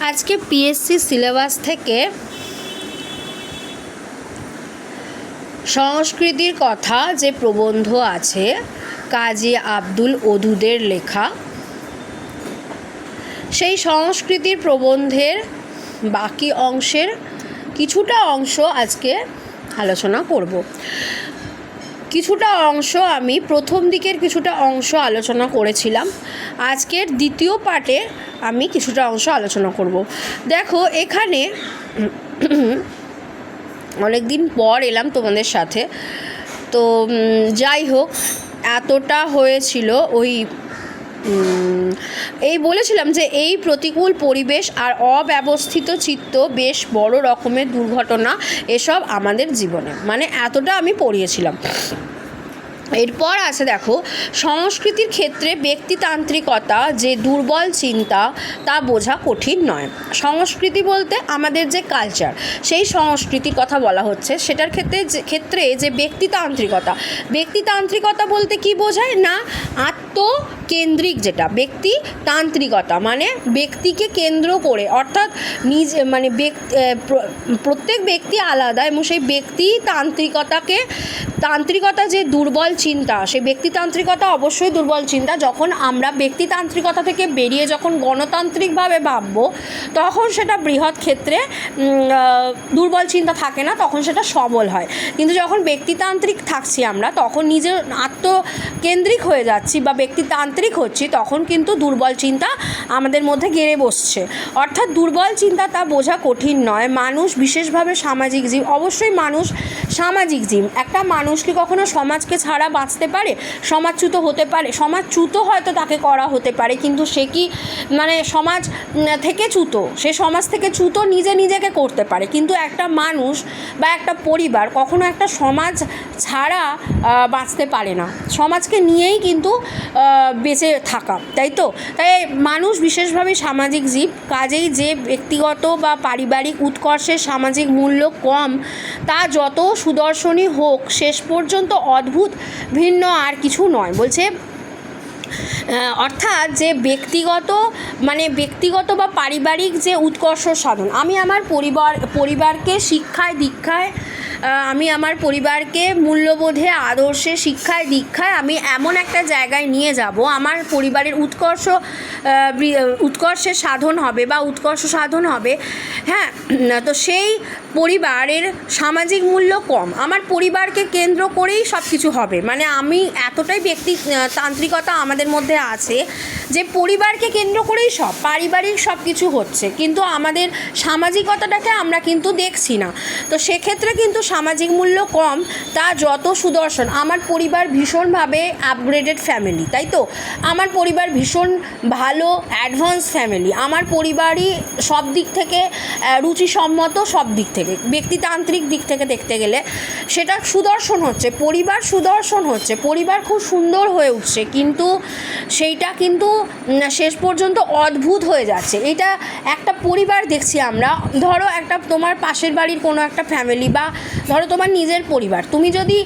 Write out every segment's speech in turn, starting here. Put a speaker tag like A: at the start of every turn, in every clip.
A: আজকে PSC syllabus থেকে সংস্কৃতির কথা যে প্রবন্ধ আছে কাজী আব্দুল ওদুদের লেখা, সেই সংস্কৃতির প্রবন্ধের বাকি অংশের কিছুটা অংশ আজকে আলোচনা করব। কিছুটা অংশ আমি প্রথম দিকের কিছুটা অংশ আলোচনা করেছিলাম, আজকের দ্বিতীয় পার্টে আমি কিছুটা অংশ আলোচনা করব। দেখো, এখানে অনেক দিন পর এলাম তোমাদের সাথে, তো যাই হোক, এতটা হয়েছিল এই বলেছিলাম যে এই প্রতিকূল পরিবেশ আর অব্যবস্থিত চিত্ত বেশ বড় রকমের দুর্ঘটনা এসব আমাদের জীবনে, মানে এতটা আমি পড়িয়েছিলাম। এরপর আছে দেখো, সংস্কৃতির ক্ষেত্রে ব্যক্তিতান্ত্রিকতা যে দুর্বল চিন্তা তা বোঝা কঠিন নয়। সংস্কৃতি বলতে আমাদের যে কালচার, সেই সংস্কৃতির কথা বলা হচ্ছে। সেটার ক্ষেত্রে যে ব্যক্তিতান্ত্রিকতা বলতে কি বোঝায় না, আত্মকেন্দ্রিক, যেটা ব্যক্তিতান্ত্রিকতা মানে ব্যক্তিকে কেন্দ্র করে, অর্থাৎ প্রত্যেক ব্যক্তি আলাদা এবং সেই তান্ত্রিকতা যে দুর্বল চিন্তা, সেই ব্যক্তিতান্ত্রিকতা অবশ্যই দুর্বল চিন্তা। যখন আমরা ব্যক্তিতান্ত্রিকতা থেকে বেরিয়ে যখন গণতান্ত্রিকভাবে ভাববো, তখন সেটা বৃহৎ ক্ষেত্রে দুর্বল চিন্তা থাকে না, তখন সেটা সবল হয়। কিন্তু যখন ব্যক্তিতান্ত্রিক থাকছি আমরা, তখন নিজের আত্মকেন্দ্রিক হয়ে যাচ্ছি বা ব্যক্তিতান্ত্রিক হচ্ছি, তখন কিন্তু দুর্বল চিন্তা আমাদের মধ্যে গেড়ে বসছে। অর্থাৎ দুর্বল চিন্তা তা বোঝা কঠিন নয়। মানুষ বিশেষভাবে সামাজিক জীব, অবশ্যই মানুষ সামাজিক জীব। একটা মানুষ কি কখনো সমাজকে ছাড়া বাঁচতে পারে? সমাজচ্যুত হতে পারে, সমাজচ্যুত হয়তো তাকে করা হতে পারে, কিন্তু সে কি সমাজ থেকে চ্যুত, সে সমাজ থেকে চ্যুত নিজেকে করতে পারে। কিন্তু একটা মানুষ বা একটা পরিবার কখনো একটা সমাজ ছাড়া বাঁচতে পারে না, সমাজকে নিয়েই কিন্তু বেঁচে থাকা, তাই তো? তাই মানুষ বিশেষভাবে সামাজিক জীব, কাজেই যে ব্যক্তিগত বা পারিবারিক উৎকর্ষের সামাজিক মূল্য কম, তা যত সুদর্শনই হোক শেষ পর্যন্ত অদ্ভুত, ভিন্ন আর কিছু নয়। বলছে অর্থাৎ যে ব্যক্তিগত বা পারিবারিক যে উৎকর্ষ সাধন, আমি আমার পরিবারকে শিক্ষায় দীক্ষায়, আমি আমার পরিবারকে মূল্যবোধে আদর্শে শিক্ষায় দীক্ষায় আমি এমন একটা জায়গায় নিয়ে যাব, আমার পরিবারের উৎকর্ষের সাধন হবে বা উৎকর্ষ সাধন হবে। হ্যাঁ, তো সেই পরিবারের সামাজিক মূল্য কম, আমার পরিবারকে কেন্দ্র করেই সব কিছু হবে। মানে আমি এতটাই ব্যক্তিতান্ত্রিকতা আমাদের মধ্যে আছে যে পরিবারকে কেন্দ্র করেই পারিবারিক সব কিছু হচ্ছে, কিন্তু আমাদের সামাজিকতাটাকে আমরা কিন্তু দেখছি না। তো সেক্ষেত্রে কিন্তু সামাজিক মূল্য কম, তা যত সুদর্শন। আমার পরিবার ভীষণভাবে আপগ্রেডেড ফ্যামিলি, তাই তো? আমার পরিবার ভীষণ ভালো অ্যাডভান্স ফ্যামিলি, আমার পরিবারই সব দিক থেকে রুচিসম্মত, সব দিক থেকে ব্যক্তিতান্ত্রিক দিক থেকে দেখতে গেলে সেটা সুদর্শন হচ্ছে, পরিবার সুদর্শন হচ্ছে, পরিবার খুব সুন্দর হয়ে উঠছে, কিন্তু সেইটা কিন্তু শেষ পর্যন্ত অদ্ভুত হয়ে যাচ্ছে। এটা একটা পরিবার দেখছি আমরা, ধরো একটা তোমার পাশের বাড়ির কোনো একটা ফ্যামিলি, বা ধরো তোমার নিজের পরিবার, তুমি যদি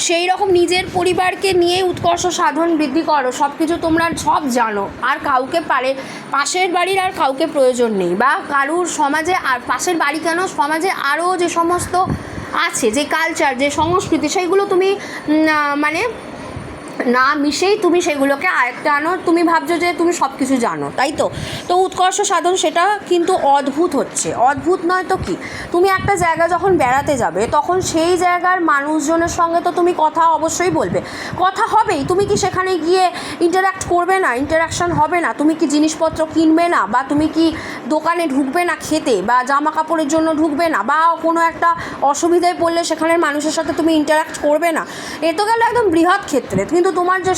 A: সেই রকম নিজের পরিবারকে নিয়ে উৎকর্ষ সাধন বৃদ্ধি করো, সব কিছু তোমরা সব জানো, আর কাউকে পাশের বাড়ির আর কাউকে প্রয়োজন নেই, বা কারুর সমাজে, আর পাশের বাড়ি কেন, সমাজে আরও যে সমস্ত আছে, যে কালচার, যে সংস্কৃতি, সেইগুলো তুমি না মিশেই তুমি সেগুলোকে আয়ত্তে আনো, তুমি ভাবছো যে তুমি সব কিছু জানো, তাই তো? তো উৎকর্ষ সাধন সেটা কিন্তু অদ্ভুত হচ্ছে, অদ্ভুত নয় তো কি। তুমি একটা জায়গা যখন বেড়াতে যাবে, তখন সেই জায়গার মানুষজনের সঙ্গে তো তুমি কথা অবশ্যই বলবে, কথা হবেই। তুমি কি সেখানে গিয়ে ইন্টারাক্ট করবে না? ইন্টারাকশান হবে না? তুমি কি জিনিসপত্র কিনবে না? বা তুমি কি দোকানে ঢুকবে না খেতে, বা জামা কাপড়ের জন্য ঢুকবে না, বা কোনো একটা অসুবিধায় পড়লে সেখানের মানুষের সাথে তুমি ইন্টারাক্ট করবে না? এ তো গেল একদম বৃহৎ ক্ষেত্রে। কিন্তু তোমার যে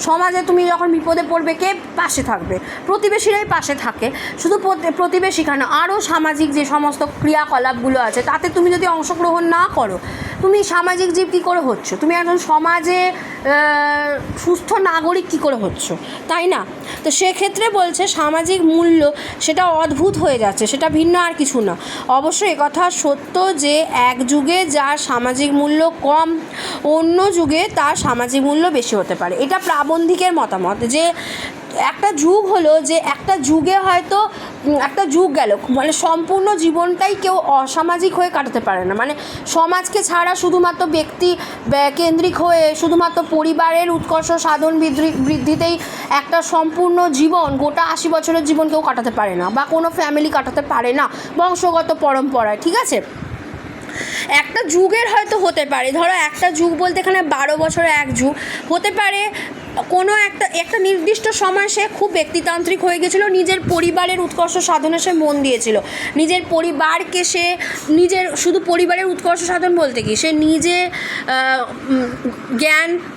A: সমাজে তুমি যখন বিপদে পড়বে, কে পাশে থাকবে? প্রতিবেশীরাই পাশে থাকে। শুধু প্রতিবেশী কেন, আরও সামাজিক যে সমস্ত ক্রিয়াকলাপগুলো আছে, তাতে তুমি যদি অংশগ্রহণ না করো, তুমি সামাজিক জীব কী করে হচ্ছ? তুমি একজন সমাজে সুস্থ নাগরিক কী করে হচ্ছ, তাই না? তো সেক্ষেত্রে বলছে সামাজিক মূল্য সেটা অদ্ভুত হয়ে যাচ্ছে, সেটা ভিন্ন আর কিছু না। অবশ্যই একথা সত্য যে এক যুগে যার সামাজিক মূল্য কম, অন্য যুগে তার সামাজিক মূল্য বেশি হতে পারে। এটা প্রাবন্ধিকের মতামত, যে একটা যুগ হলো যে একটা যুগে হয়তো একটা যুগ গেল, মানে সম্পূর্ণ জীবনটাই কেউ অসামাজিক হয়ে কাটাতে পারে না, মানে সমাজকে ছাড়া শুধুমাত্র ব্যক্তি কেন্দ্রিক হয়ে শুধুমাত্র পরিবারের উৎকর্ষ সাধন বৃদ্ধিতেই একটা সম্পূর্ণ জীবন, গোটা 80 বছরের জীবন কেউ কাটাতে পারে না, বা কোনো ফ্যামিলি কাটাতে পারে না বংশগত পরম্পরায়, ঠিক আছে। একটা যুগের হয়তো হতে পারে, ধরো একটা যুগ বলতে এখানে 12 বছরের এক যুগ হতে পারে, কোনো একটা নির্দিষ্ট সময় সে খুব ব্যক্তিতান্ত্রিক হয়ে গেছিলো, নিজের পরিবারের উৎকর্ষ সাধনে সে মন দিয়েছিল, নিজের পরিবারকে সে নিজের শুধু পরিবারের উৎকর্ষ সাধন বলতে কি সে নিজে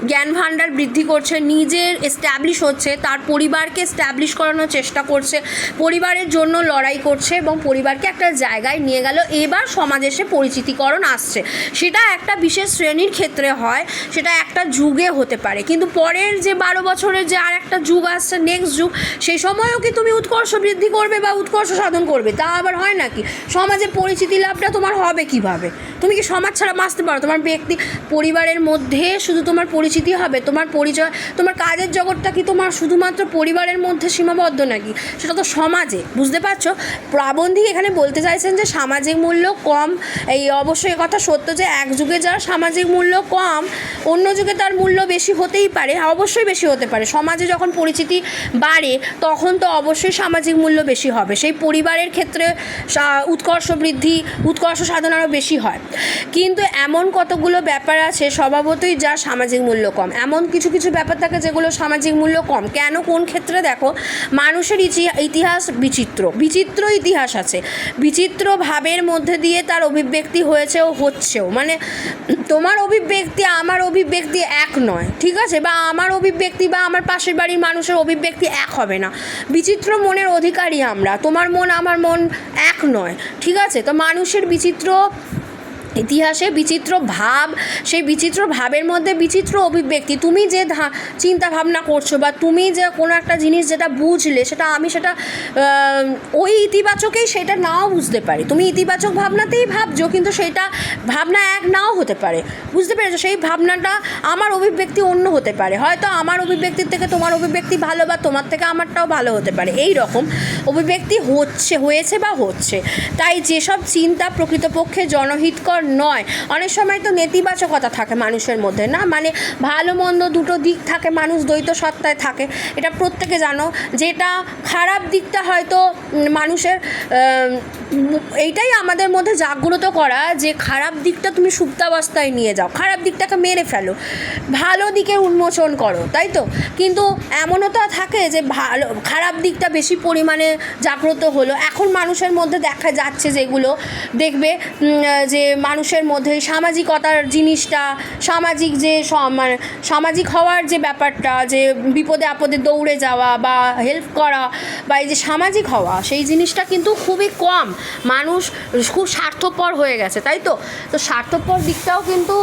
A: জ্ঞান ভাণ্ডার বৃদ্ধি করছে, নিজের এস্টাবলিশ হচ্ছে, তার পরিবারকে এস্টাবলিশ করানোর চেষ্টা করছে, পরিবারের জন্য লড়াই করছে এবং পরিবারকে একটা জায়গায় নিয়ে গেল, এবার সমাজে সে পরিচিতিকরণ আসছে। সেটা একটা বিশেষ শ্রেণীর ক্ষেত্রে হয়, সেটা একটা যুগে হতে পারে, কিন্তু পরের যে 12 বছরের যে আর একটা যুগ আসছে, নেক্সট যুগ, সেই সময়ও কি তুমি উৎকর্ষ বৃদ্ধি করবে বা উৎকর্ষ সাধন করবে? তা আবার হয় নাকি? সমাজে পরিচিতি লাভটা তোমার হবে কিভাবে? তুমি কি সমাজ ছাড়া বাঁচতে পারো? তোমার ব্যক্তি পরিবারের মধ্যে শুধু তোমার পরিচিতি হবে, তোমার পরিচয়, তোমার কাজের জগৎটা কি তোমার শুধুমাত্র পরিবারের মধ্যে সীমাবদ্ধ নাকি? সেটা তো সমাজে, বুঝতে পারছো? প্রাবন্ধিক এখানে বলতে চাইছেন যে সামাজিক মূল্য কম, এই অবশ্যই কথা সত্য যে এক যুগে যার সামাজিক মূল্য কম, অন্য যুগে তার মূল্য বেশি হতেই পারে, অবশ্যই বেশি হতে পারে। সমাজে যখন পরিচিতি বাড়ে তখন তো অবশ্যই সামাজিক মূল্য বেশি হবে, সেই পরিবারের ক্ষেত্রে উৎকর্ষ বৃদ্ধি, উৎকর্ষ সাধন আরও বেশি হয়। কিন্তু এমন কতগুলো ব্যাপার আছে স্বভাবতই যার সামাজিক মূল্য কম, এমন কিছু কিছু ব্যাপার থাকে যেগুলো সামাজিক মূল্য কম। কেন, কোন ক্ষেত্রে? দেখো, মানুষের ইতিহাস বিচিত্র ইতিহাস আছে, বিচিত্র ভাবের মধ্যে দিয়ে তার অভিব্যক্তি হয়েছে ও হচ্ছেও, মানে তোমার অভিব্যক্তি আমার অভিব্যক্তি এক নয়, ঠিক আছে, বা আমার অভিব্যক্তি বা আমার পাশের বাড়ির মানুষের অভিব্যক্তি এক হবে না, বিচিত্র মনের অধিকারী আমরা, তোমার মন আমার মন এক নয়, ঠিক আছে। তো মানুষের বিচিত্র ইতিহাসে বিচিত্র ভাব, সেই বিচিত্র ভাবের মধ্যে বিচিত্র অভিব্যক্তি, তুমি যে চিন্তা ভাবনা করছো বা তুমি যে কোনো একটা জিনিস যেটা বুঝলে সেটা আমি সেটা ওই ইতিবাচকেই সেটা নাও বুঝতে পারি, তুমি ইতিবাচক ভাবনাতেই ভাবছো কিন্তু সেইটা ভাবনা এক নাও হতে পারে, বুঝতে পেরেছো? সেই ভাবনাটা আমার অভিব্যক্তি অন্য হতে পারে, হয়তো আমার অভিব্যক্তির থেকে তোমার অভিব্যক্তি ভালো বা তোমার থেকে আমারটাও ভালো হতে পারে, এই রকম অভিব্যক্তি হয়েছে বা হচ্ছে। তাই যেসব চিন্তা প্রকৃতপক্ষে জনহিতকর নয়, অনেক সময় তো নেতিবাচকতা থাকে মানুষের মধ্যে, না, মানে ভালো মন্দ দুটো দিক থাকে, মানুষ দ্বৈত সত্তায় থাকে, এটা প্রত্যেকে জানো। যেটা খারাপ দিকটা হয়তো মানুষের এইটাই আমাদের মধ্যে জাগ্রত করা, যে খারাপ দিকটা তুমি সুপ্তাবস্থায় নিয়ে যাও, খারাপ দিকটাকে মেরে ফেলো, ভালো দিকে উন্মোচন করো, তাই তো? কিন্তু এমনও তো থাকে যে খারাপ দিকটা বেশি পরিমাণে জাগ্রত হলো। এখন মানুষের মধ্যে দেখা যাচ্ছে যেগুলো দেখবে যে মানুষের মধ্যে সামাজিকতার জিনিসটা, সামাজিক যে মানে সামাজিক হওয়ার যে ব্যাপারটা, যে বিপদে আপদে দৌড়ে যাওয়া বা হেল্প করা বা এই যে সামাজিক হওয়া, সেই জিনিসটা কিন্তু খুবই কম, মানুষ খুব স্বার্থপর হয়ে গেছে, তাই তো? তো স্বার্থপর দিকটাও কিন্তু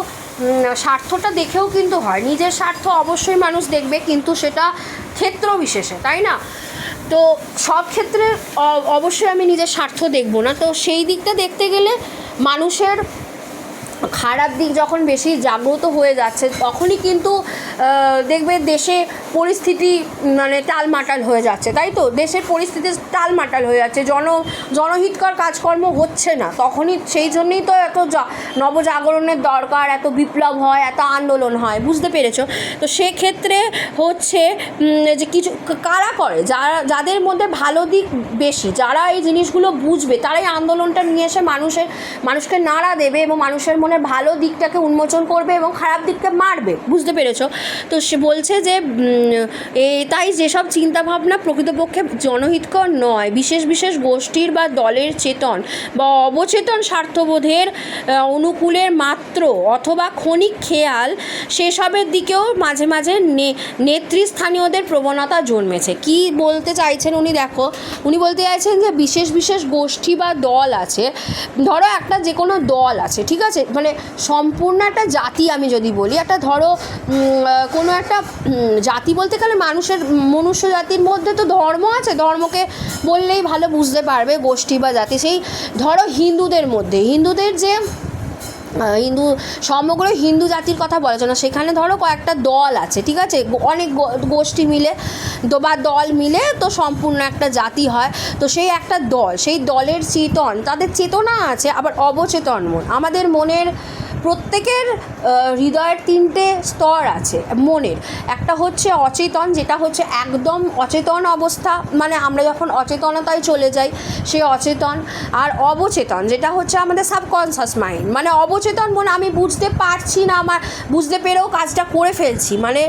A: স্বার্থটা দেখেও কিন্তু হয়, নিজের স্বার্থ অবশ্যই মানুষ দেখবে, কিন্তু সেটা ক্ষেত্র বিশেষে, তাই না? তো সব ক্ষেত্রে অবশ্যই আমি নিজের স্বার্থ দেখবো না, তো সেই দিকটা দেখতে গেলে মানুষের খারাপ দিক যখন বেশি জাগ্রত হয়ে যাচ্ছে তখনই কিন্তু দেখবে দেশে পরিস্থিতি মানে টালমাটাল হয়ে যাচ্ছে, তাই তো? দেশের পরিস্থিতি টালমাটাল হয়ে যাচ্ছে, জনহিতকর কাজকর্ম হচ্ছে না, তখনই সেই জন্যই তো এত নবজাগরণের দরকার, এত বিপ্লব হয়, এত আন্দোলন হয়, বুঝতে পেরেছো? তো সেক্ষেত্রে হচ্ছে যে কিছু কারা করে, যাদের মধ্যে ভালো দিক বেশি, যারা এই জিনিসগুলো বুঝবে, তারাই আন্দোলনটা নিয়ে এসে মানুষকে নাড়া দেবে এবং মানুষের মনে ভালো দিকটাকে উন্মোচন করবে এবং খারাপ দিককে মারবে, বুঝতে পেরেছো? তো সে বলছে যে তাই যেসব চিন্তাভাবনা প্রকৃতপক্ষে জনহিতকর নয়, বিশেষ বিশেষ গোষ্ঠীর বা দলের চেতন বা অবচেতন স্বার্থবোধের অনুকূলের মাত্র অথবা ক্ষণিক খেয়াল, সেসবের দিকেও মাঝে মাঝে নেতৃস্থানীয়দের প্রবণতা জন্মেছে। কি বলতে চাইছেন উনি? দেখো, উনি বলতে চাইছেন যে বিশেষ বিশেষ গোষ্ঠী বা দল আছে, ধরো একটা যে কোনো দল আছে, ঠিক আছে, মানে সম্পূর্ণ একটা জাতি আমি যদি বলি, একটা ধরো কোনো একটা জাতি বলতে গেলে মনুষ্য জাতির মধ্যে তো ধর্ম আছে, ধর্মকে বললেই ভালো বুঝতে পারবে গোষ্ঠী বা জাতি। সেই ধরো হিন্দুদের মধ্যে, হিন্দুদের যে হিন্দু সমগ্র হিন্দু জাতির কথা বলা যায় না, সেখানে ধরো কয়েকটা দল আছে, ঠিক আছে, অনেক গোষ্ঠী মিলে তো বা দল মিলে তো সম্পূর্ণ একটা জাতি হয়। তো সেই একটা দল, সেই দলের তাদের চেতনা আছে, আবার অবচেতন মন। আমাদের মনের প্রত্যেকের হৃদয়ের 3টে স্তর আছে মনের। একটা হচ্ছে অচেতন, যেটা হচ্ছে একদম অচেতন অবস্থা, মানে আমরা যখন অচেতনতায় চলে যাই সে অচেতন। আর অবচেতন যেটা হচ্ছে আমাদের সাবকনসিয়াস মাইন্ড, মানে অবচেতন মনে আমি বুঝতে পারছি না, আমার বুঝতে পেরেও কাজটা করে ফেলছি, মানে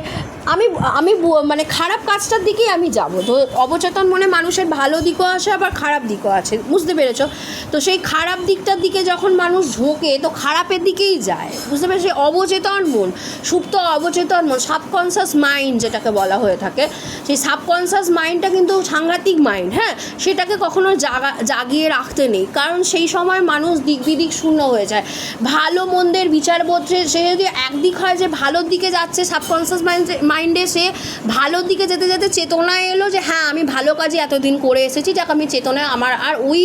A: আমি মানে খারাপ কাজটার দিকেই আমি যাব। তো অবচেতন মনে মানুষের ভালো দিকও আসে, আবার খারাপ দিকও আছে, বুঝতে পেরেছ? তো সেই খারাপ দিকটার দিকে যখন মানুষ ঝোঁকে তো খারাপের দিকেই যায়, বুঝতে পেরেছি? সেই অবচেতন মন, সুপ্ত অবচেতন মন, সাবকনসিয়াস মাইন্ড যেটাকে বলা হয়ে থাকে, সেই সাবকনসিয়াস মাইন্ডটা কিন্তু সাংঘাতিক মাইন্ড। হ্যাঁ, সেটাকে কখনো জাগিয়ে রাখতে নেই, কারণ সেই সময় মানুষ দিক বিদিক শূন্য হয়ে যায়। ভালো মন্দের বিচারবোধে সে যদি একদিক হয় যে ভালোর দিকে যাচ্ছে, সাবকনসিয়াস মাইন্ডে সে ভালোর দিকে যেতে যেতে চেতনায় এলো যে হ্যাঁ আমি ভালো কাজই এতদিন করে এসেছি, যাক আমি চেতনায়, আমার আর ওই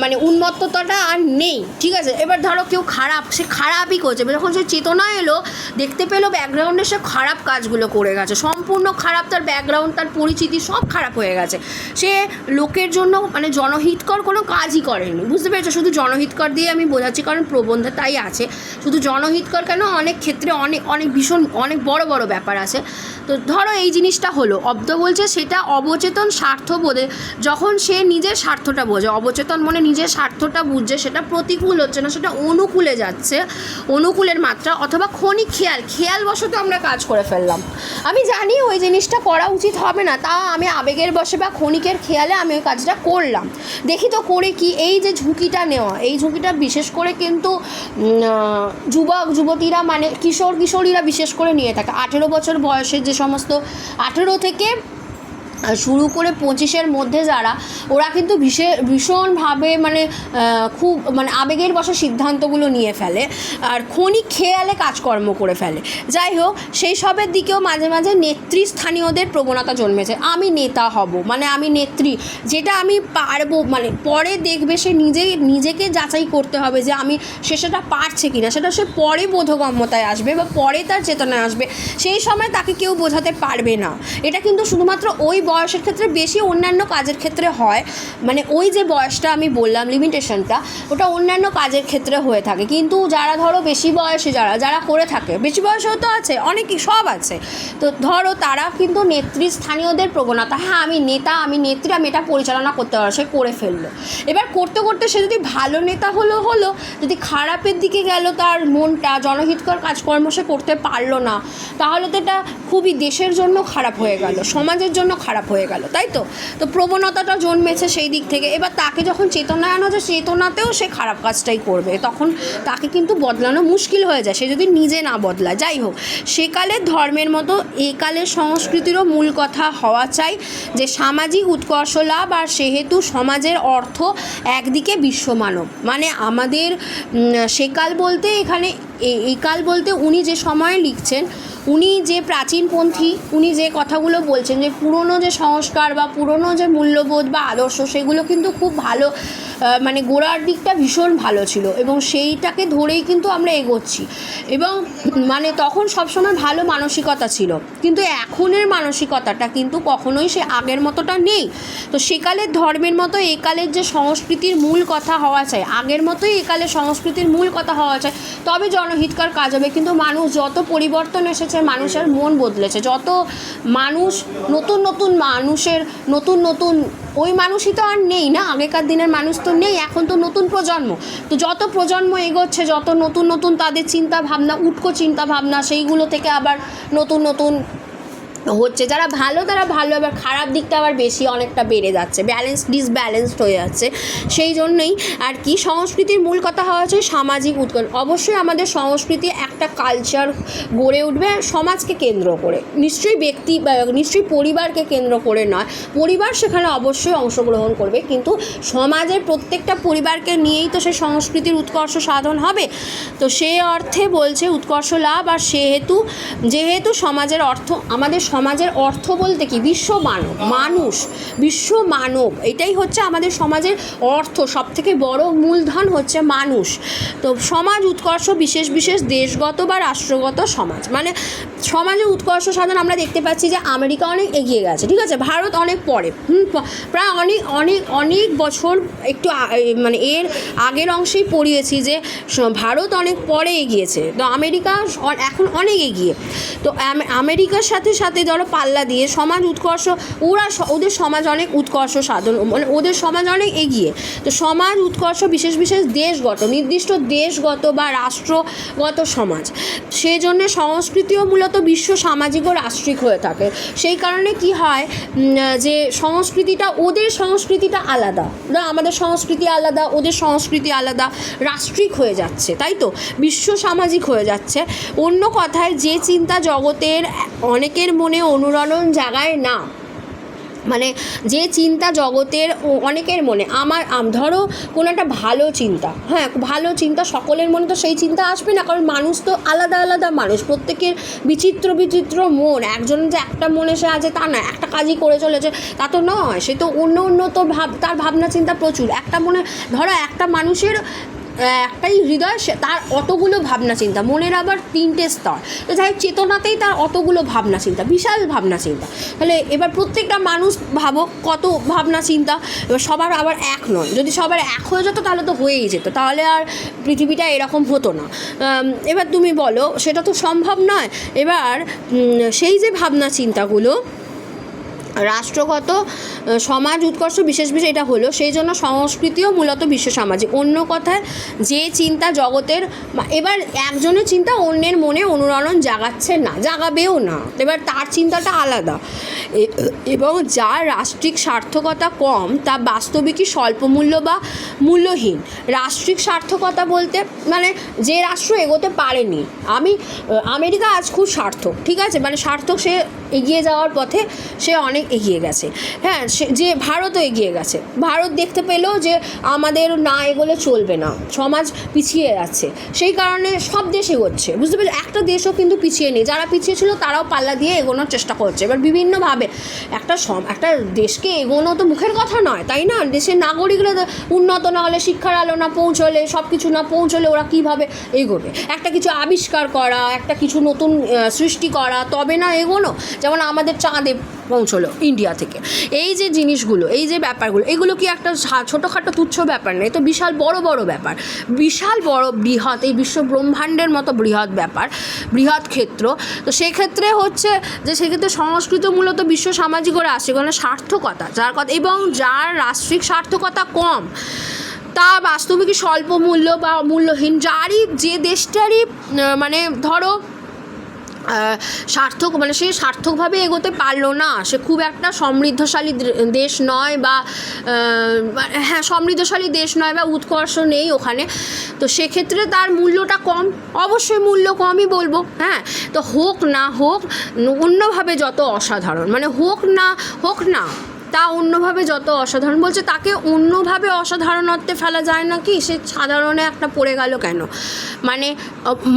A: মানে উন্মত্ততাটা আর নেই, ঠিক আছে। এবার ধরো কেউ খারাপ, সে খারাপই করছে, যখন সে চেতনা এলো দেখতে পেলো ব্যাকগ্রাউন্ডে সে খারাপ কাজগুলো করে গেছে, সম্পূর্ণ খারাপ, তার ব্যাকগ্রাউন্ড, তার পরিচিতি সব খারাপ হয়ে গেছে, সে লোকের জন্য মানে জনহিতকর কোনো কাজই করেনি, বুঝতে পেরেছো? শুধু জনহিতকর দিয়ে আমি বোঝাচ্ছি, কারণ প্রবন্ধে তাই আছে, শুধু জনহিতকর কেন, অনেক ক্ষেত্রে অনেক ভীষণ অনেক বড় বড় ব্যাপার আছে। তো ধরো এই জিনিসটা হলো, অব্দ বলছে সেটা অবচেতন স্বার্থবোধে, যখন সে নিজের স্বার্থটা বোঝে, অবচেতন মনে নিজের স্বার্থটা বুঝছে, সেটা প্রতিকূল হচ্ছে না, সেটা অনুকূলে যাচ্ছে, অনুকূলের মাত্রা, অথবা ক্ষণিক খেয়ালবশত আমরা কাজ করে ফেললাম। আমি জানি ওই জিনিসটা করা উচিত হবে না, তা আমি আবেগের বশে বা ক্ষণিকের খেয়ালে আমি ওই কাজটা করলাম, দেখি তো করে কি। এই যে ঝুঁকিটা নেওয়া, এই ঝুঁকিটা বিশেষ করে কিন্তু যুবক যুবতীরা, মানে কিশোরীরা বিশেষ করে নিয়ে থাকে। 18 বছর বয়সের যে সমস্ত 18 থেকে শুরু করে 25-এর মধ্যে যারা, ওরা কিন্তু ভীষণভাবে মানে খুব মানে আবেগের বশে সিদ্ধান্তগুলো নিয়ে ফেলে, আর ক্ষণিক খেয়ালে কাজকর্ম করে ফেলে। যাই হোক, সেই সবের দিকেও মাঝে মাঝে নেতৃস্থানীয়দের প্রবণতা জন্মেছে, আমি নেতা হব, মানে আমি নেত্রী, যেটা আমি পারবো, মানে পরে দেখবে সে নিজেকে যাচাই করতে হবে যে আমি সেটা পারছে কিনা, সেটা সে পরে বোধগম্যতায় আসবে বা পরে তার চেতনায় আসবে, সেই সময় তাকে কেউ বোঝাতে পারবে না। এটা কিন্তু শুধুমাত্র ওই বয়সের ক্ষেত্রে বেশি, অন্যান্য কাজের ক্ষেত্রে হয়, মানে ওই যে বয়সটা আমি বললাম লিমিটেশনটা, ওটা অন্যান্য কাজের ক্ষেত্রে হয়ে থাকে। কিন্তু যারা ধরো বেশি বয়সে যারা করে থাকে, বেশি বয়সেও তো আছে, অনেকই সব আছে, তো ধরো তারা কিন্তু নেতৃস্থানীয়দের প্রবণতা, হ্যাঁ আমি নেতা, আমি নেত্রী, আমি এটা পরিচালনা করতে পারবো, সে করে ফেললো। এবার করতে করতে সে যদি ভালো নেতা হলো, যদি খারাপের দিকে গেল, তার মনটা জনহিতকর কাজকর্ম সে করতে পারলো না, তাহলে তো এটা খুবই দেশের জন্য খারাপ হয়ে গেল, সমাজের জন্য খারাপ হয়ে গেল, তাই তো? তো প্রবণতাটা জন্মেছে সেই দিক থেকে। এবার তাকে যখন চেতনায় আনা যায়, চেতনাতেও সে খারাপ কাজটাই করবে, তখন তাকে কিন্তু বদলানো মুশকিল হয়ে যায়, সে যদি নিজে না বদলায়। যাই হোক, সেকালের ধর্মের মতো একালের সংস্কৃতিরও মূল কথা হওয়া চাই যে সামাজিক উৎকর্ষ লাভ, আর সেহেতু সমাজের অর্থ একদিকে বিশ্বমানব, মানে আমাদের সেকাল বলতে এখানে এই কাল বলতে উনি যে সময়ে লিখছেন, উনি যে প্রাচীনপন্থী, উনি যে কথাগুলো বলছেন, যে পুরনো যে সংস্কার বা পুরনো যে মূল্যবোধ বা আদর্শ, সেগুলো কিন্তু খুব ভালো, মানে গোড়ার দিকটা ভীষণ ভালো ছিল, এবং সেইটাকে ধরেই কিন্তু আমরা এগোচ্ছি, এবং মানে তখন সবসময় ভালো মানসিকতা ছিল। কিন্তু এখনের মানসিকতাটা কিন্তু কখনোই সে আগের মতোটা নেই। তো সেকালের ধর্মের মতো একালের যে সংস্কৃতির মূল কথা হওয়া চাই, আগের মতোই একালের সংস্কৃতির মূল কথা হওয়া চাই, তবে জনহিতকর কাজ হবে। কিন্তু মানুষ যত পরিবর্তন এসেছে, মানুষের মন বদলেছে, যত মানুষ নতুন মানুষের নতুন ওই মানুষই তো আর নেই না, আগেকার দিনের মানুষ তো নেই, এখন তো নতুন প্রজন্ম। তো যত প্রজন্ম এগোচ্ছে, যত নতুন তাদের চিন্তা ভাবনা, উটকো চিন্তা ভাবনা, সেইগুলো থেকে আবার নতুন হচ্ছে, যারা ভালো তারা ভালো, আবার খারাপ দিকটা আবার বেশি অনেকটা বেড়ে যাচ্ছে, ডিসব্যালেন্সড হয়ে যাচ্ছে। সেই জন্যই আর কি সংস্কৃতির মূল কথা হওয়া হচ্ছে সামাজিক উৎকর্ষ। অবশ্যই আমাদের সংস্কৃতি একটা কালচার গড়ে উঠবে সমাজকে কেন্দ্র করে, নিশ্চয়ই পরিবারকে কেন্দ্র করে নয়, পরিবার সেখানে অবশ্যই অংশগ্রহণ করবে, কিন্তু সমাজের প্রত্যেকটা পরিবারকে নিয়েই তো সেই সংস্কৃতির উৎকর্ষ সাধন হবে। তো সে অর্থে বলছে উৎকর্ষ লাভ, আর যেহেতু সমাজের অর্থ, আমাদের সমাজের অর্থ বলতে কি বিশ্ব মানব, মানুষ, বিশ্ব মানব, এটাই হচ্ছে আমাদের সমাজের অর্থ। সবথেকে বড় মূলধন হচ্ছে মানুষ। তো সমাজ উৎকর্ষ বিশেষ বিশেষ দেশগত বা রাষ্ট্রগত সমাজ, মানে সমাজের উৎকর্ষ সাধন আমরা দেখতে পাচ্ছি যে আমেরিকা অনেক এগিয়ে গেছে, ঠিক আছে, ভারত অনেক পরে, প্রায় অনেক অনেক অনেক বছর একটু মানে এর আগের অংশেই পড়িয়েছি যে ভারত অনেক পরে এগিয়েছে, তো আমেরিকা এখন অনেক এগিয়ে। তো আমেরিকার সাথে সাথে ধরো পাল্লা দিয়ে সমাজ উৎকর্ষ, ওদের সমাজ অনেক উৎকর্ষ সাধন, মানে ওদের সমাজ অনেক এগিয়ে। তো সমাজ উৎকর্ষ বিশেষ বিশেষ দেশগত, নির্দিষ্ট দেশগত বা রাষ্ট্রগত সমাজ, সেই জন্য সংস্কৃতিও মূলত বিশ্ব সামাজিক ও রাষ্ট্রিক হয়ে থাকে। সেই কারণে কি হয় যে সংস্কৃতিটা, ওদের সংস্কৃতিটা আলাদা, না আমাদের সংস্কৃতি আলাদা, ওদের সংস্কৃতি আলাদা, রাষ্ট্রিক হয়ে যাচ্ছে, তাই তো, বিশ্ব সামাজিক হয়ে যাচ্ছে। অন্য কথায় যে চিন্তা জগতের অনেকের মনে অনুরণন জাগায় না, মানে যে চিন্তা জগতের অনেকের মনে, ধরো কোনো একটা ভালো চিন্তা, হ্যাঁ ভালো চিন্তা সকলের মনে তো সেই চিন্তা আসবে না, কারণ মানুষ তো আলাদা আলাদা মানুষ, প্রত্যেকের বিচিত্র বিচিত্র মন, একজন যে একটা মনে সে আছে তা না, একটা কাজই করে চলেছে তা তো নয়, সে তো অন্য অন্য তো তার ভাবনা চিন্তা প্রচুর। একটা মনে ধরো একটা মানুষের একটাই হৃদয়, সে তার অতগুলো ভাবনা চিন্তা, মনের আবার 3টে স্তর, তো যাই হোক চেতনাতেই তার অতগুলো ভাবনা চিন্তা, বিশাল ভাবনা চিন্তা। তাহলে এবার প্রত্যেকটা মানুষ ভাবো কত ভাবনা চিন্তা, এবার সবার আবার এক নয়, যদি সবার এক হয়ে যেত তাহলে তো হয়েই যেত, তাহলে আর পৃথিবীটা এরকম হতো না। এবার তুমি বলো সেটা তো সম্ভব নয়। এবার সেই যে ভাবনা চিন্তাগুলো রাষ্ট্রগত সমাজ উৎকর্ষ বিশেষ বিশেষ এটা হলো, সেই জন্য সংস্কৃতিও মূলত বিশ্ব সামাজিক। অন্য কথায় যে চিন্তা জগতের, এবার একজনের চিন্তা অন্যের মনে অনুরণন জাগাচ্ছে না, জাগাবেও না, এবার তার চিন্তাটা আলাদা, এবং যার রাষ্ট্রিক সার্থকতা কম তা বাস্তবিকই স্বল্পমূল্য বা মূল্যহীন। রাষ্ট্রিক সার্থকতা বলতে মানে যে রাষ্ট্র এগোতে পারেনি, আমেরিকা আজ খুব সার্থক, ঠিক আছে, মানে সার্থক, সে এগিয়ে যাওয়ার পথে সে অনেক এগিয়ে গেছে, হ্যাঁ, যে ভারতও এগিয়ে গেছে, ভারত দেখতে পেলো যে আমাদের না এগোলে চলবে না, সমাজ পিছিয়ে যাচ্ছে, সেই কারণে সব দেশ এগোচ্ছে, বুঝতে পারছো, একটা দেশও কিন্তু পিছিয়ে নেই, যারা পিছিয়ে ছিল তারাও পাল্লা দিয়ে এগোনোর চেষ্টা করছে। এবার বিভিন্নভাবে একটা দেশকে এগোনো তো মুখের কথা নয়, তাই না, দেশের নাগরিকরা উন্নত না হলে, শিক্ষার আলো না পৌঁছলে, সব কিছু না পৌঁছলে ওরা কীভাবে এগোবে? একটা কিছু আবিষ্কার করা, একটা কিছু নতুন সৃষ্টি করা, তবে না এগোনো। যেমন আমাদের চাঁদে পৌঁছলো ইন্ডিয়া থেকে, এই যে জিনিসগুলো, এই যে ব্যাপারগুলো, এগুলো কি একটা ছোটোখাটো তুচ্ছ ব্যাপার না, এ তো বিশাল বড় বড় ব্যাপার, বিশাল বড় বৃহৎ, এই বিশ্ব ব্রহ্মাণ্ডের মতো বৃহৎ ব্যাপার, বৃহৎ ক্ষেত্র। তো সেক্ষেত্রে হচ্ছে যে সেক্ষেত্রে সংস্কৃত মূলত বিশ্ব সামাজিক ও রাষ্ট্রিক সার্থকতা, যার কথা এবং যার রাষ্ট্রিক সার্থকতা কম তা বাস্তবিকই স্বল্প মূল্য বা মূল্যহীন, যারই যে দেশটারই মানে ধরো সার্থক, মানে সে সার্থকভাবে এগোতে পারলো না, সে খুব একটা সমৃদ্ধশালী দেশ নয়, বা হ্যাঁ সমৃদ্ধশালী দেশ নয়, বা উৎকর্ষ নেই ওখানে, তো সেক্ষেত্রে তার মূল্যটা কম, অবশ্যই মূল্য কমই বলবো, হ্যাঁ। তো হোক না হোক অন্যভাবে যত অসাধারণ, মানে হোক না তা অন্যভাবে যত অসাধারণ, বলছে তাকে অন্যভাবে অসাধারণত্বে ফেলা যায় না, কি সে সাধারণে একটা পড়ে গেল কেন, মানে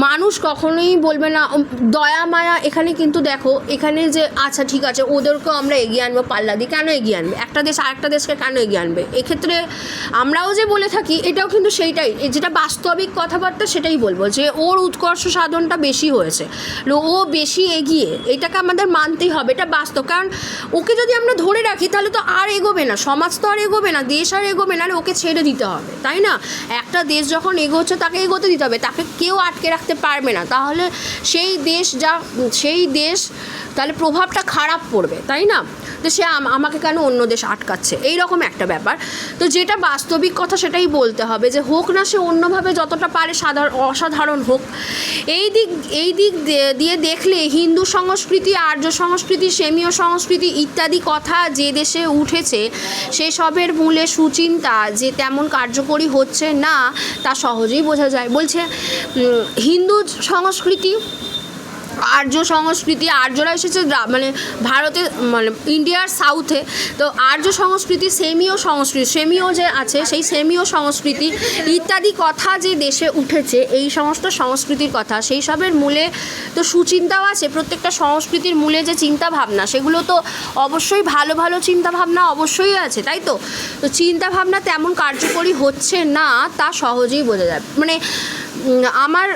A: মানুষ কখনোই বলবে না দয়া মায়া। এখানে কিন্তু দেখো, এখানে যে আচ্ছা ঠিক আছে ওদেরকেও আমরা এগিয়ে আনবো পাল্লা দিয়ে, কেন এগিয়ে আনবে একটা দেশ আরেকটা দেশকে, কেন এগিয়ে আনবে? এক্ষেত্রে আমরাও যে বলে থাকি এটাও কিন্তু সেইটাই, যেটা বাস্তবিক কথাবার্তা সেটাই বলবো, যে ওর উৎকর্ষ সাধনটা বেশি হয়েছে, ও বেশি এগিয়ে, এটাকে আমাদের মানতেই হবে, এটা বাস্তব। কারণ ওকে যদি আমরা ধরে রাখি তাহলে তো আর এগোবে না, সমাজ তো আর এগোবে না, দেশ আর এগোবে না, ওকে ছেড়ে দিতে হবে, তাই না? একটা দেশ যখন এগোচ্ছে তাকে এগোতে দিতে হবে, তাকে কেউ আটকে রাখতে পারবে না, তাহলে সেই দেশ তাহলে প্রভাবটা খারাপ পড়বে, তাই না? তো সে আমাকে কেন অন্য দেশ আটকাচ্ছে, এই রকম একটা ব্যাপার। তো যেটা বাস্তবিক কথা সেটাই বলতে হবে, যে হোক না সে অন্যভাবে যতটা পারে অসাধারণ হোক। এই দিক দিয়ে দেখলে হিন্দু সংস্কৃতি, আর্য সংস্কৃতি, সেমীয় সংস্কৃতি ইত্যাদি কথা যে দেশে উঠেছে সেসবের মূলে সুচিন্তা যে তেমন কার্যকরী হচ্ছে না তা সহজেই বোঝা যায়। বলছে হিন্দু সংস্কৃতি, আর্য সংস্কৃতি, আর্যরা এসেছে মানে ভারতে, মানে ইন্ডিয়ার সাউথে। তো আর্য সংস্কৃতি, সেমীয় যে আছে সেই সেমীয় সংস্কৃতি ইত্যাদি কথা যে দেশে উঠেছে, এই সমস্ত সংস্কৃতির কথা, সেই সবের মূলে তো সুচিন্তাও আছে। প্রত্যেকটা সংস্কৃতির মূলে যে চিন্তা ভাবনা, সেগুলো তো অবশ্যই ভালো ভালো চিন্তা ভাবনা অবশ্যই আছে, তাই তো। তো চিন্তা ভাবনা তেমন কার্যকরী হচ্ছে না তা সহজেই বোঝা যায়। মানে আমার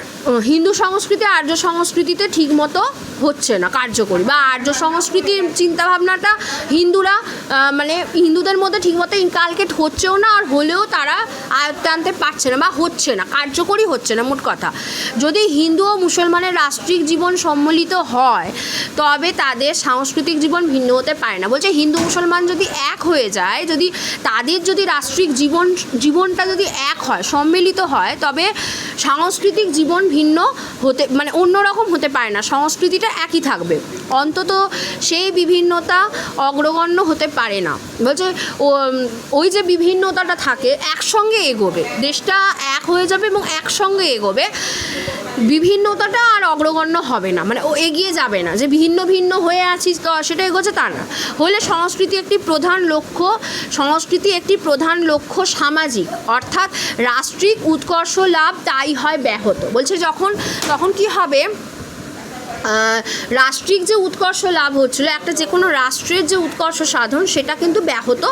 A: হিন্দু সংস্কৃতি আর্য সংস্কৃতিতে ঠিকমতো হচ্ছে না কার্যকরী, বা আর্য সংস্কৃতির চিন্তাভাবনাটা হিন্দুরা মানে হিন্দুদের মধ্যে ঠিকমতো ইনকালকেট হচ্ছেও না, আর হলেও তারা আয়ত্তে আনতে পারছে না বা হচ্ছে না, কার্যকরী হচ্ছে না। মোট কথা, যদি হিন্দু ও মুসলমানের রাষ্ট্রিক জীবন সম্মিলিত হয় তবে তাদের সাংস্কৃতিক জীবন ভিন্ন হতে পারে না। বলছে হিন্দু মুসলমান যদি এক হয়ে যায়, যদি তাদের যদি রাষ্ট্রিক জীবনটা যদি এক হয়, সম্মিলিত হয়, তবে সাংস্কৃতিক জীবন ভিন্ন হতে মানে অন্যরকম হতে পারে না, সংস্কৃতিটা একই থাকবে, অন্তত সেই বিভিন্নতা অগ্রগণ্য হতে পারে না। বলছে ওই যে বিভিন্নতাটা থাকে একসঙ্গে এগোবে, দেশটা এক হয়ে যাবে এবং একসঙ্গে এগোবে, বিভিন্নতাটা আর অগ্রগণ্য হবে না, মানে ও এগিয়ে যাবে না যে ভিন্ন ভিন্ন হয়ে আছিস তো সেটা এগোচ্ছে তা না। হলে সংস্কৃতি একটি প্রধান লক্ষ্য সামাজিক, অর্থাৎ রাষ্ট্রিক উৎকর্ষ লাভ তাই হয় ব্যাহত। বলছে তখন কি হবে, রাষ্ট্রিক যে উৎকর্ষ লাভ হচ্ছিল, একটা যে কোনো রাষ্ট্রের যে উৎকর্ষ সাধন, সেটা কিন্তু ব্যাহত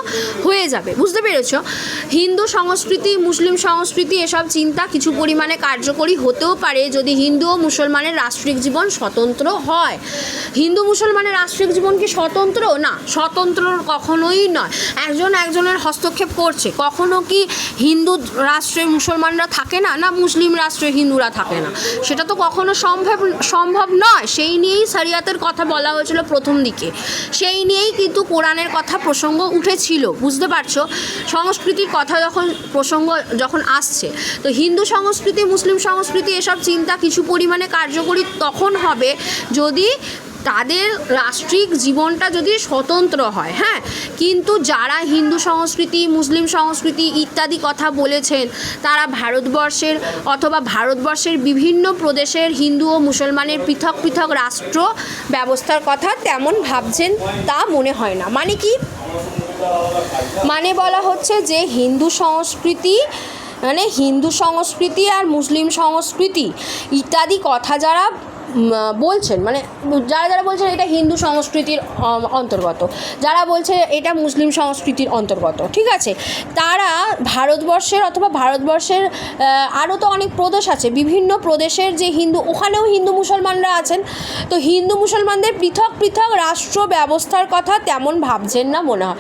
A: হয়ে যাবে। বুঝতে পেরেছ? হিন্দু সংস্কৃতি, মুসলিম সংস্কৃতি এসব চিন্তা কিছু পরিমাণে কার্যকরী হতেও পারে যদি হিন্দু ও মুসলমানের রাষ্ট্রিক জীবন স্বতন্ত্র হয়। হিন্দু মুসলমানের রাষ্ট্রিক জীবন কি স্বতন্ত্র? না, স্বতন্ত্র কখনোই নয়। একজনের হস্তক্ষেপ করছে। কখনো কি হিন্দু রাষ্ট্রে মুসলমানরা থাকে না, না মুসলিম রাষ্ট্রে হিন্দুরা থাকে না, সেটা তো কখনো সম্ভব নয়। সেই নিয়েই শরিয়াতের কথা বলা হয়েছিল প্রথম দিকে, সেই নিয়েই কিন্তু কোরআনের কথা প্রসঙ্গ উঠেছিল। বুঝতে পারছো? সংস্কৃতির কথা যখন আসছে, তো হিন্দু সংস্কৃতি, মুসলিম সংস্কৃতি এসব চিন্তা কিছু পরিমাণে কার্যকরী তখন হবে যদি তাদের রাষ্ট্রিক জীবনটা যদি স্বতন্ত্র হয়। হ্যাঁ, কিন্তু যারা হিন্দু সংস্কৃতি, মুসলিম সংস্কৃতি ইত্যাদি কথা বলেছেন, তারা ভারতবর্ষের বিভিন্ন প্রদেশের হিন্দু ও মুসলমানের পৃথক পৃথক রাষ্ট্র ব্যবস্থার কথা তেমন ভাবছেন তা মনে হয় না। মানে কি? মানে বলা হচ্ছে যে হিন্দু সংস্কৃতি আর মুসলিম সংস্কৃতি ইত্যাদি কথা যারা বলছেন, মানে যারা বলছেন এটা হিন্দু সংস্কৃতির অন্তর্গত, যারা বলছে এটা মুসলিম সংস্কৃতির অন্তর্গত, ঠিক আছে, তারা ভারতবর্ষের আরও তো অনেক প্রদেশ আছে, বিভিন্ন প্রদেশের যে ওখানেও হিন্দু মুসলমানরা আছেন, তো হিন্দু মুসলমানদের পৃথক পৃথক রাষ্ট্র ব্যবস্থার কথা তেমন ভাবছেন না মনে হয়।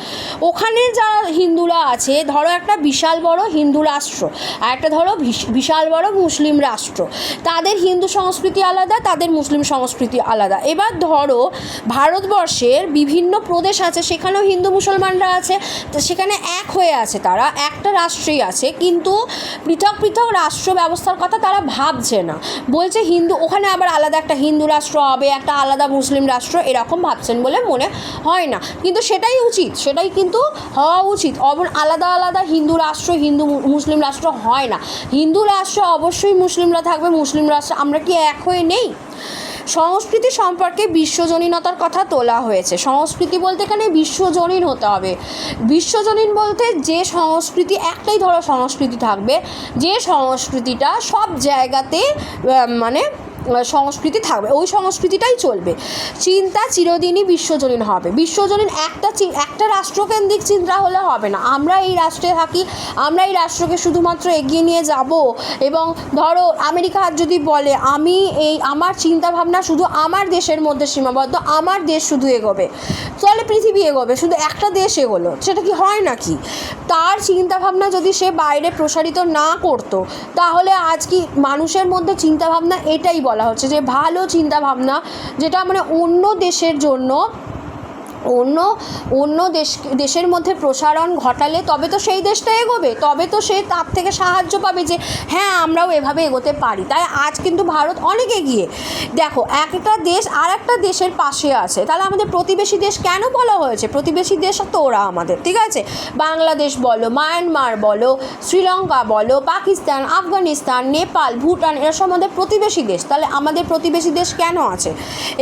A: ওখানে যারা হিন্দুরা আছে, ধরো একটা বিশাল বড় হিন্দু রাষ্ট্র আর একটা ধরো বিশাল বড় মুসলিম রাষ্ট্র, তাদের হিন্দু সংস্কৃতি আলাদা, তাদের মুসলিম সংস্কৃতি আলাদা। এবার ধরো ভারতবর্ষের বিভিন্ন প্রদেশ আছে, সেখানেও হিন্দু মুসলমানরা আছে, তো সেখানে এক হয়ে আছে, তারা একটা রাষ্ট্রেই আছে, কিন্তু পৃথক পৃথক রাষ্ট্র ব্যবস্থার কথা তারা ভাবছে না। বলছে ওখানে আবার আলাদা একটা হিন্দু রাষ্ট্র হবে, একটা আলাদা মুসলিম রাষ্ট্র, এরকম ভাবছেন বলে মনে হয় না, কিন্তু সেটাই কিন্তু হওয়া উচিত। আলাদা আলাদা হিন্দু রাষ্ট্র, মুসলিম রাষ্ট্র হয় না। হিন্দু রাষ্ট্র অবশ্যই মুসলিমরা থাকবে, মুসলিম রাষ্ট্র, আমরা কি এক হয়ে নেই? সংস্কৃতি সম্পর্কে বিশ্বজনীনতার কথা তোলা হয়েছে। সংস্কৃতি বলতে এখানে বিশ্বজনীন হতে হবে। বিশ্বজনীন বলতে যে সংস্কৃতি, একটাই ধরো সংস্কৃতি থাকবে, যে সংস্কৃতিটা সব জায়গাতে মানে সংস্কৃতি থাকবে, ওই সংস্কৃতিটাই চলবে। চিন্তা চিরদিনই বিশ্বজনীন হবে। বিশ্বজনীন একটা রাষ্ট্রকেন্দ্রিক চিন্তা হলে হবে না। আমরা এই রাষ্ট্রে থাকি, আমরা এই রাষ্ট্রকে শুধুমাত্র এগিয়ে নিয়ে যাব, এবং ধরো আমেরিকা যদি বলে আমার চিন্তাভাবনা শুধু আমার দেশের মধ্যে সীমাবদ্ধ, আমার দেশ শুধু এগোবে, তাহলে পৃথিবী এগোবে, শুধু একটা দেশ এগোলো, সেটা কি হয় নাকি? তার চিন্তাভাবনা যদি সে বাইরে প্রসারিত না করতো, তাহলে আজ কি মানুষের মধ্যে চিন্তাভাবনা এটাই বলা হচ্ছে যে ভালো চিন্তাভাবনা, যেটা মানে অন্য দেশের জন্য অন্য অন্য দেশের মধ্যে প্রসারণ ঘটালে তবে তো সেই দেশটা এগোবে, তবে তো সে তার থেকে সাহায্য পাবে যে হ্যাঁ আমরাও এভাবে এগোতে পারি। তাই আজ কিন্তু ভারত অনেক এগিয়ে। দেখো, একটা দেশ আর একটা দেশের পাশে আছে, তাহলে আমাদের প্রতিবেশী দেশ কেন বলা হয়েছে? প্রতিবেশী দেশ তো ওরা আমাদের, ঠিক আছে? বাংলাদেশ বলো, মায়ানমার বলো, শ্রীলঙ্কা বলো, পাকিস্তান, আফগানিস্তান, নেপাল, ভুটান, এরা সব আমাদের প্রতিবেশী দেশ। তাহলে আমাদের প্রতিবেশী দেশ কেন আছে?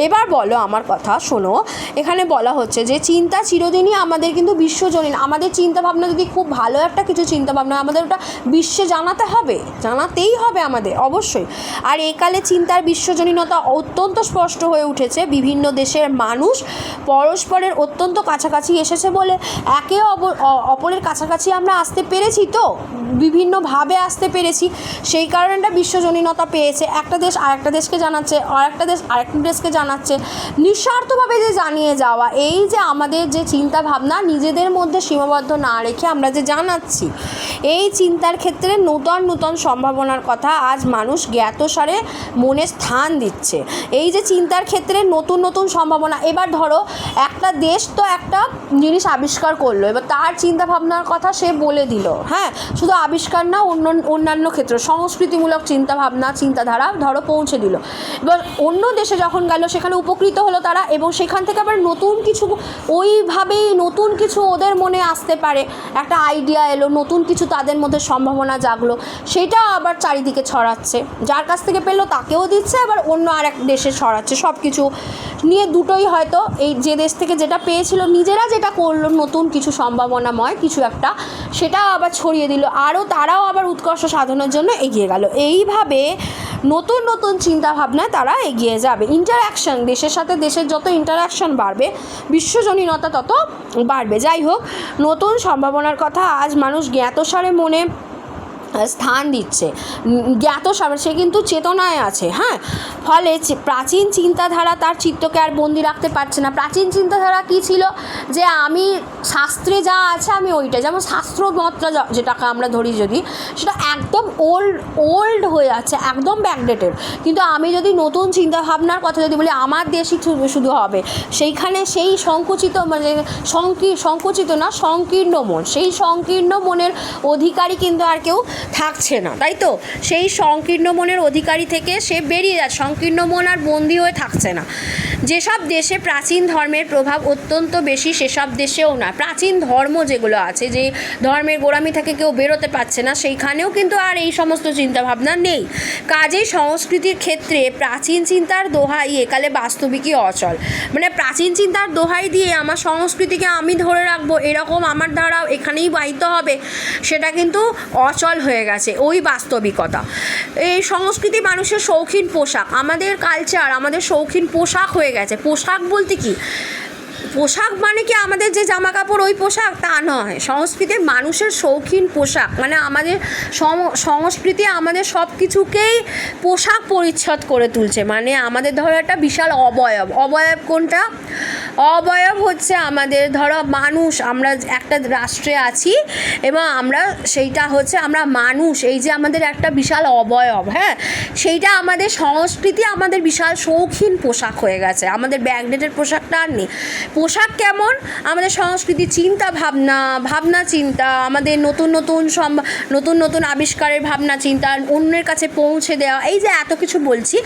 A: এবার বলো, আমার কথা শোনো। এখানে বলা হচ্ছে যে চিন্তা চিরদিনই আমাদের কিন্তু বিশ্বজনীন। আমাদের চিন্তাভাবনা যদি খুব ভালো একটা কিছু চিন্তাভাবনা, আমাদের ওটা বিশ্বে জানাতে হবে, জানাতেই হবে আমাদের অবশ্যই। আর একালে চিন্তার বিশ্বজনীনতা অত্যন্ত স্পষ্ট হয়ে উঠেছে। বিভিন্ন দেশের মানুষ পরস্পরের অত্যন্ত কাছাকাছি এসেছে বলে একে অপরের কাছাকাছি আমরা আসতে পেরেছি, তো বিভিন্নভাবে আসতে পেরেছি, সেই কারণেটা বিশ্বজনীনতা পেয়েছে। একটা দেশ আরেকটা দেশকে জানাচ্ছে, আরেকটা দেশ আরেকটা দেশকে জানাচ্ছে, নিঃস্বার্থভাবে যে জানিয়ে যাওয়া, এই যে আমাদের যে চিন্তা ভাবনা নিজেদের মধ্যে সীমাবদ্ধ না রেখে আমরা যে জানাচ্ছি, এই চিন্তার ক্ষেত্রে নূতন নূতন সম্ভাবনার কথা আজ মানুষ জ্ঞাতসারে মনে স্থান দিচ্ছে। এই যে চিন্তার ক্ষেত্রে নতুন নতুন সম্ভাবনা। এবার ধরো একটা দেশ তো একটা জিনিস আবিষ্কার করলো, এবার তার চিন্তা ভাবনার কথা সে বলে দিল, হ্যাঁ, শুধু আবিষ্কার না, অন্যান্য ক্ষেত্রে সংস্কৃতিমূলক চিন্তাভাবনা চিন্তাধারা ধরো পৌঁছে দিল। এবার অন্য দেশে যখন গেল সেখানে উপকৃত হলো তারা, এবং সেখান থেকে আবার নতুন কিছু, ওইভাবেই নতুন কিছু ওদের মনে আসতে পারে, একটা আইডিয়া এলো, নতুন কিছু তাদের মধ্যে সম্ভাবনা জাগলো, সেটা আবার চারিদিকে ছড়াচ্ছে, যার কাছ থেকে পেলো তাকেও দিচ্ছে, আবার অন্য আরেক দেশে ছড়াচ্ছে। সব কিছু নিয়ে দুটোই হয়তো, এই যে দেশ থেকে যেটা পেয়েছিল নিজেরা যেটা করলো নতুন কিছু সম্ভাবনাময় কিছু একটা, সেটা আবার ছড়িয়ে দিল, আরও তারাও আবার উৎকর্ষ সাধনের জন্য এগিয়ে গেল। এইভাবে নতুন নতুন চিন্তাভাবনায় তারা এগিয়ে যাবে। ইন্টারাকশান, দেশের সাথে দেশের যত ইন্টারাকশান বাড়বে বিশ্বজনীনতা তত বাড়বে। যাই হোক, নতুন সম্ভাবনার কথা আজ মানুষ জ্ঞাতসারে মনে স্থান দিচ্ছে। জ্ঞাতসারে সে কিন্তু চেতনায় আছে, হ্যাঁ। ফলে প্রাচীন চিন্তাধারা তার চিত্তকে আর বন্দি রাখতে পারছে না। প্রাচীন চিন্তাধারা কী ছিল? যে আমি শাস্ত্রে যা আছে আমি ওইটাই, যেমন শাস্ত্র মতটা যেটাকে আমরা ধরি, যদি সেটা একদম ওল্ড হয়ে যাচ্ছে, একদম ব্যাকডেটেড। কিন্তু আমি যদি নতুন চিন্তাভাবনার কথা যদি বলি, আমার দেশই শুধু হবে, সেইখানে সেই সংকুচিত, মানে সংকুচিত না, সংকীর্ণ মন, সেই সংকীর্ণ মনের অধিকারী কিন্তু আর কেউ থাকছে না, তাই তো? সেই সংকীর্ণ মনের অধিকারী থেকে সে বেরিয়ে যাচ্ছে, সংকীর্ণ মন আর বন্দী হয়ে থাকছে না। যেসব দেশে প্রাচীন ধর্মের প্রভাব অত্যন্ত বেশি, সেসব দেশেও না, প্রাচীন ধর্ম যেগুলো আছে, যে ধর্মের গোড়ামি থেকে কেউ বেরোতে পারছে না, সেইখানেও কিন্তু আর এই সমস্ত চিন্তাভাবনা নেই। কাজেই সংস্কৃতির ক্ষেত্রে প্রাচীন চিন্তার দোহাই একালে বাস্তবিকই অচল। মানে প্রাচীন চিন্তার দোহাই দিয়ে আমার সংস্কৃতিকে আমি ধরে রাখবো, এরকম আমার দ্বারা এখানেই বাহিত হবে, সেটা কিন্তু অচল হয়ে গেছে, ওই বাস্তবিকতা। এই সংস্কৃতি মানুষের শৌখিন পোশাক, আমাদের কালচার আমাদের শৌখিন পোশাক হয়ে গেছে। পোশাক বলতে কি? পোশাক মানে কি আমাদের যে জামা কাপড় ওই পোশাক, তা নয়। সংস্কৃতির মানুষের শৌখিন পোশাক, মানে আমাদের সংস্কৃতি আমাদের সব কিছুকেই পোশাক পরিচ্ছদ করে তুলছে। মানে আমাদের ধরো একটা বিশাল অবয়ব কোনটা? অবয়ব হচ্ছে আমাদের ধরো মানুষ, আমরা একটা রাষ্ট্রে আছি এবং আমরা সেইটা হচ্ছে আমরা মানুষ, এই যে আমাদের একটা বিশাল অবয়ব, হ্যাঁ, সেইটা আমাদের সংস্কৃতি, আমাদের বিশাল শৌখিন পোশাক হয়ে গেছে। আমাদের ব্যাকডেটের পোশাকটা আর নেই। পোশাক কেমন? আমাদের সংস্কৃতি, চিন্তা ভাবনা চিন্তা, আমাদের নতুন নতুন আবিষ্কারের ভাবনা চিন্তা, অন্যের কাছে পৌঁছে দেওয়া, এই যে এত কিছু বলছি,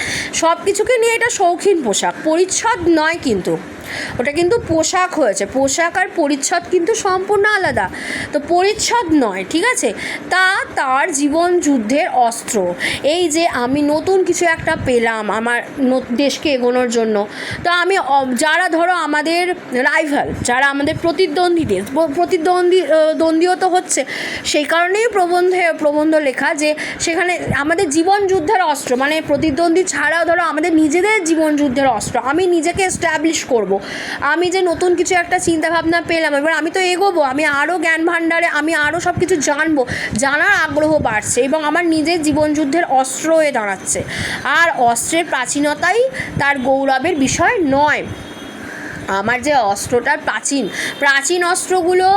A: সব কিছুকে নিয়ে এটা শৌখিন পোশাক, পরিচ্ছদ নয় কিন্তু। ওটা কিন্তু পোশাক হয়েছে। পোশাক আর পরিচ্ছদ কিন্তু সম্পূর্ণ আলাদা। তো পরিচ্ছদ নয়, ঠিক আছে? তার জীবন যুদ্ধের অস্ত্র। এই যে আমি নতুন কিছু একটা পেলাম আমার দেশকে এগোনোর জন্য, তো আমি যারা ধরো আমাদের রাইভাল, যারা আমাদের প্রতিদ্বন্দ্বীও তো হচ্ছে, সেই কারণেই প্রবন্ধ লেখা, যে সেখানে আমাদের জীবন যুদ্ধের অস্ত্র, মানে প্রতিদ্বন্দ্বী ছাড়াও ধরো আমাদের নিজেদের জীবন যুদ্ধের অস্ত্র। আমি নিজেকে এস্টাবলিশ করব, আমি যে নতুন কিছু একটা চিন্তাভাবনা পেলাম, এবার আমি তো এগোবো, আমি আরও জ্ঞান ভাণ্ডারে আমি আরও সব কিছু জানবো, জানার আগ্রহ বাড়ছে এবং আমার নিজের জীবনযুদ্ধের অস্ত্র হয়ে দাঁড়াচ্ছে। আর অস্ত্রের প্রাচীনতাই তার গৌরবের বিষয় নয়। আমার যে অস্ত্রটার প্রাচীন অস্ত্রগুলো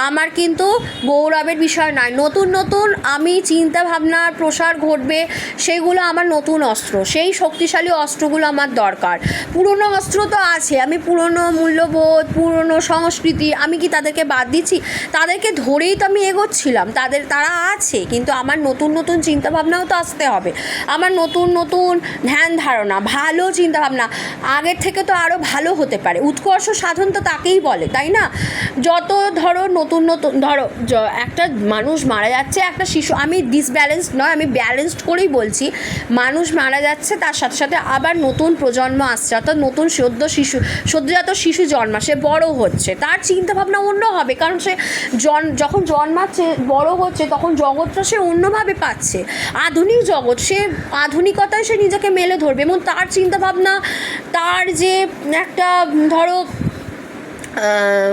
A: আমার কিন্তু গৌরবের বিষয় নয়। নতুন নতুন আমি চিন্তা ভাবনার প্রসার ঘটবে, সেগুলো আমার নতুন অস্ত্র, সেই শক্তিশালী অস্ত্রগুলো আমার দরকার। পুরনো অস্ত্র তো আছে, আমি পুরনো মূল্যবোধ, পুরনো সংস্কৃতি, আমি কি তাদেরকে বাদ দিচ্ছি? তাদেরকে ধরেই তো আমি এগোচ্ছিলাম, তারা আছে, কিন্তু আমার নতুন নতুন চিন্তাভাবনাও তো আসতে হবে। আমার নতুন নতুন ধ্যান ধারণা, ভালো চিন্তাভাবনা, আগের থেকে তো আরও ভালো হতে পারে। উৎকর্ষ সাধন তো তাকেই বলে, তাই না? যত ধরো নতুন ধরো একটা মানুষ মারা যাচ্ছে, একটা শিশু, আমি ডিসব্যালেন্সড নয়, আমি ব্যালেন্সড করেই বলছি, মানুষ মারা যাচ্ছে, তার সাথে সাথে আবার নতুন প্রজন্ম আসছে, অর্থাৎ নতুন সদ্যজাত শিশু জন্মা, সে বড় হচ্ছে, তার চিন্তাভাবনা অন্য হবে, কারণ সে যখন জন্মাচ্ছে, বড় হচ্ছে, তখন জগৎটা সে অন্যভাবে পাচ্ছে, আধুনিক জগৎ, সে আধুনিকতায় সে নিজেকে মেলে ধরবে, এবং তার চিন্তাভাবনা, তার যে একটা ধরো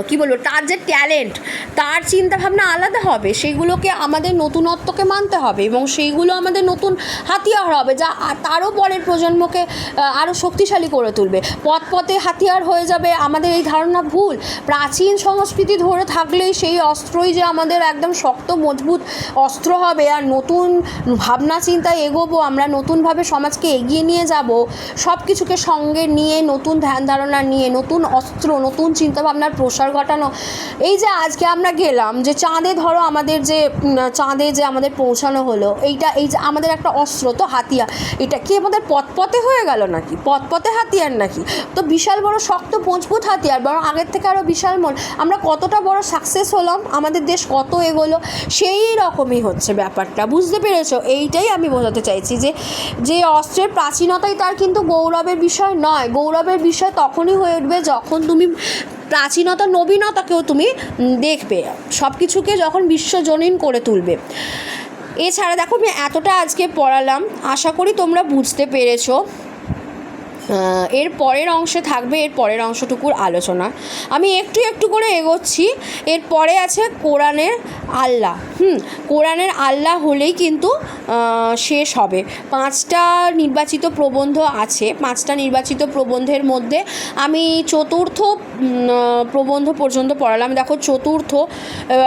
A: কী বলবো, তার যে ট্যালেন্ট, তার চিন্তাভাবনা আলাদা হবে, সেইগুলোকে আমাদের নতুনত্বকে মানতে হবে, এবং সেইগুলো আমাদের নতুন হাতিয়ার হবে, যা তারও পরের প্রজন্মকে আরও শক্তিশালী করে তুলবে। পথে হাতিয়ার হয়ে যাবে আমাদের এই ধারণা ভুল। প্রাচীন সংস্কৃতি ধরে থাকলেই সেই অস্ত্রই যে আমাদের একদম শক্ত মজবুত অস্ত্র হবে, আর নতুন ভাবনা চিন্তায় এগোবো আমরা, নতুনভাবে সমাজকে এগিয়ে নিয়ে যাব, সব কিছুকে সঙ্গে নিয়ে, নতুন ধ্যান ধারণা নিয়ে, নতুন অস্ত্র, নতুন চিন্তা ভাবনার প্রসার ঘটানো। এই যে আজকে আমরা গেলাম, যে চাঁদে ধরো আমাদের যে চাঁদে যে আমাদের পৌঁছানো হলো, এই যে আমাদের একটা অস্ত্র, তো হাতিয়ার, এটা কি আমাদের পথে হয়ে গেল নাকি? পথে হাতিয়ার নাকি? তো বিশাল বড় শক্ত মজবুত হাতিয়ার, বরং আগের থেকে আরও বিশাল আমরা কতটা বড় সাকসেস হলাম, আমাদের দেশ কত এগোলো, সেই রকমই হচ্ছে ব্যাপারটা। বুঝতে পেরেছো? এইটাই আমি বোঝাতে চাইছি, যে অস্ত্রের প্রাচীনতাই তার কিন্তু গৌরবের বিষয় নয়। গৌরবের বিষয় তখনই হয়ে উঠবে যখন তুমি প্রাচীনতা, নবীনতাকেও তুমি দেখবে, সব কিছুকে যখন বিশ্বজনীন করে তুলবে। এছাড়া দেখো, আমি এতটা আজকে পড়ালাম, আশা করি তোমরা বুঝতে পেরেছো। এর পরের অংশে থাকবে এর পরের অংশটুকুর আলোচনা। আমি একটু করে এগোচ্ছি। এর পরে আছে কোরআনের আল্লাহ। কোরআনের আল্লাহ হলেই কিন্তু শেষ হবে। 5টা নির্বাচিত প্রবন্ধ আছে। 5টা নির্বাচিত প্রবন্ধের মধ্যে আমি চতুর্থ প্রবন্ধ পর্যন্ত পড়ালাম। দেখো, চতুর্থ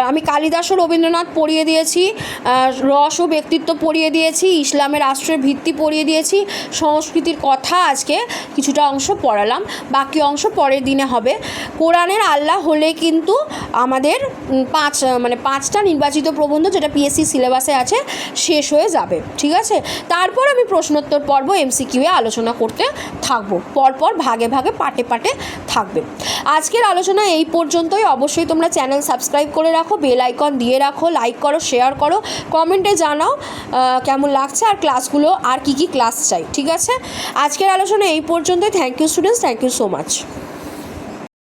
A: আমি কালিদাস ও রবীন্দ্রনাথ পড়িয়ে দিয়েছি, রস ও ব্যক্তিত্ব পড়িয়ে দিয়েছি, ইসলামের রাষ্ট্রের ভিত্তি পড়িয়ে দিয়েছি, সংস্কৃতির কথা আজকে কিছুটা অংশ পড়ালাম, বাকি অংশ পরের দিনে হবে। কোরআনের আল্লাহ হলে কিন্তু আমাদের 5টা নির্বাচিত প্রবন্ধ, যেটা পিএসসি সিলেবাসে আছে, শেষ হয়ে যাবে। ঠিক আছে? তারপর আমি প্রশ্নোত্তর পর্ব এমসিকিউ এ আলোচনা করতে থাকবো, পরপর ভাগে পাটে থাকবে। আজকের আলোচনা এই পর্যন্তই। অবশ্যই তোমরা চ্যানেল সাবস্ক্রাইব করে রাখো, বেল আইকন দিয়ে রাখো, লাইক করো, শেয়ার করো, কমেন্টে জানাও কেমন লাগছে, আর ক্লাসগুলো আর কি ক্লাস চাই। ঠিক আছে? আজকের আলোচনা এই পর্যন্তই। Thank you students, thank you so much.